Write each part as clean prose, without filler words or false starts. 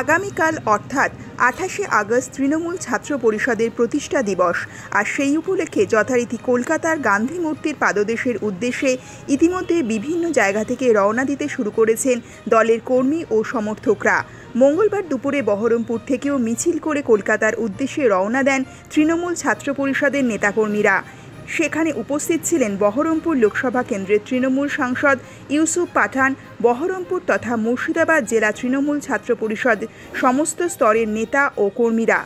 আগামীকাল অর্থাৎ 28শে আগস্ট তৃণমূল ছাত্র পরিষদের প্রতিষ্ঠা দিবস। আর সেই উপলক্ষে যথারীতি কলকাতার গান্ধী মূর্তির পাদদেশের উদ্দেশ্যে ইতিমধ্যে বিভিন্ন জায়গা থেকে রওনা দিতে শুরু করেছেন দলের কর্মী ও সমর্থকরা। মঙ্গলবার দুপুরে বহরমপুর থেকেও মিছিল করে কলকাতার উদ্দেশ্যে রওনা দেন তৃণমূল ছাত্র পরিষদের নেতাকর্মীরা। সেখানে উপস্থিত ছিলেন বহরমপুর লোকসভা কেন্দ্রের তৃণমূল সাংসদ ইউসুফ পাঠান, বহরমপুর তথা মুর্শিদাবাদ জেলা তৃণমূল ছাত্র পরিষদ সমস্ত স্তরের নেতা ও কর্মীরা।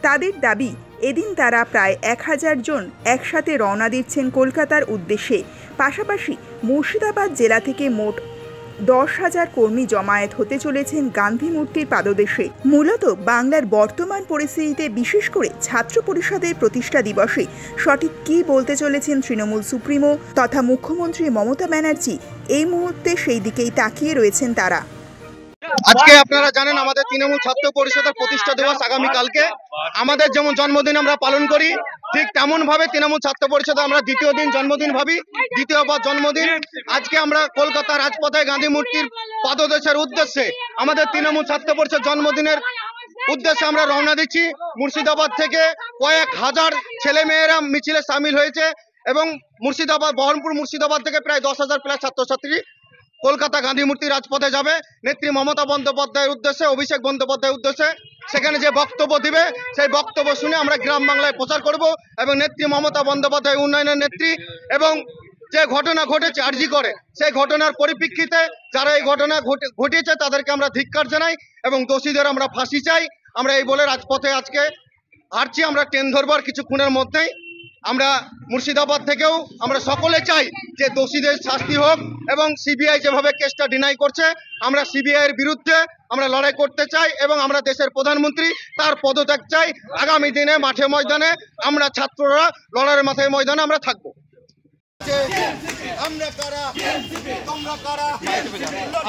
তাদের দাবি, এদিন তারা প্রায় 1000 জন একসাথে রওনা দিচ্ছেন কলকাতার উদ্দেশ্যে। পাশাপাশি মুর্শিদাবাদ জেলা থেকে মোট 10,000 কর্মী জমায়েত হতে চলেছেন গান্ধী মূর্তির পাদদেশে। মূলত বাংলার বর্তমান পরিস্থিতিতে, বিশেষ করে ছাত্র পরিষদের প্রতিষ্ঠা দিবসে সঠিক কী বলতে চলেছেন তৃণমূল সুপ্রিমো তথা মুখ্যমন্ত্রী মমতা ব্যানার্জি, এই মুহূর্তে সেই দিকেই তাকিয়ে রয়েছেন তারা। আজকে আপনারা জানেন আমাদের তৃণমূল ছাত্র পরিষদের প্রতিষ্ঠা দিবস আগামীকালকে। আমাদের যেমন জন্মদিন আমরা পালন করি, ঠিক তেমন ভাবে তৃণমূল ছাত্র পরিষদে আমরা দ্বিতীয় দিন জন্মদিন ভাবি, দ্বিতীয়বার জন্মদিন। আজকে আমরা কলকাতা রাজপথে গান্ধী মূর্তির পাদদেশের উদ্দেশ্যে আমাদের তৃণমূল ছাত্র পরিষদ জন্মদিনের উদ্দেশ্যে আমরা রওনা দিচ্ছি। মুর্শিদাবাদ থেকে কয়েক হাজার ছেলে মেয়েরা মিছিলে সামিল হয়েছে এবং বহরমপুর মুর্শিদাবাদ থেকে প্রায় 10,000 প্লাস ছাত্রছাত্রী কলকাতা গান্ধী মূর্তি রাজপথে যাবে নেত্রী মমতা বন্দ্যোপাধ্যায়ের উদ্দেশ্যে, অভিষেক বন্দ্যোপাধ্যায়ের উদ্দেশ্যে। সেখানে যে বক্তব্য দিবে সেই বক্তব্য শুনে আমরা গ্রাম বাংলায় প্রচার করব এবং নেত্রী মমতা বন্দ্যোপাধ্যায় উন্নয়নের নেত্রী এবং যে ঘটনা ঘটেছে আরজি করে, সেই ঘটনার পরিপ্রেক্ষিতে যারা এই ঘটনা ঘটিয়েছে তাদেরকে আমরা ধিক্কার জানাই এবং দোষীদের আমরা ফাঁসি চাই। আমরা এই বলে রাজপথে আজকে হাঁটছি। আমরা ট্রেন ধরবার কিছুক্ষণের মধ্যেই। আমরা মুর্শিদাবাদ থেকেও আমরা সকলে চাই যে দোষীদের শাস্তি হোক এবং সিবিআই যেভাবে কেসটা ডিনাই করছে, আমরা সিবিআই এর বিরুদ্ধে আমরা লড়াই করতে চাই এবং আমরা দেশের প্রধানমন্ত্রী তার পদত্যাগ চাই। আগামী দিনে মাঠে ময়দানে আমরা ছাত্ররা লড়াইয়ের মাঠে ময়দানে আমরা থাকবো। আমরা কারা, তোমরা কারা,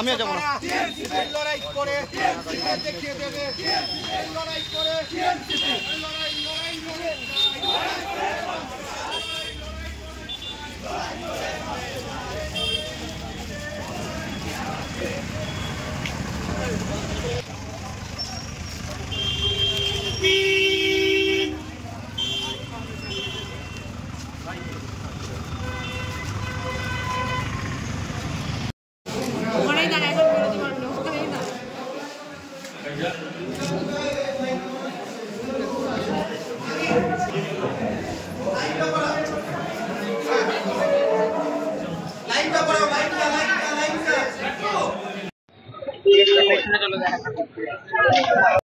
আমি যাব না, লড়াই করে দেখিয়ে দেবে, লড়াই করে লড়াই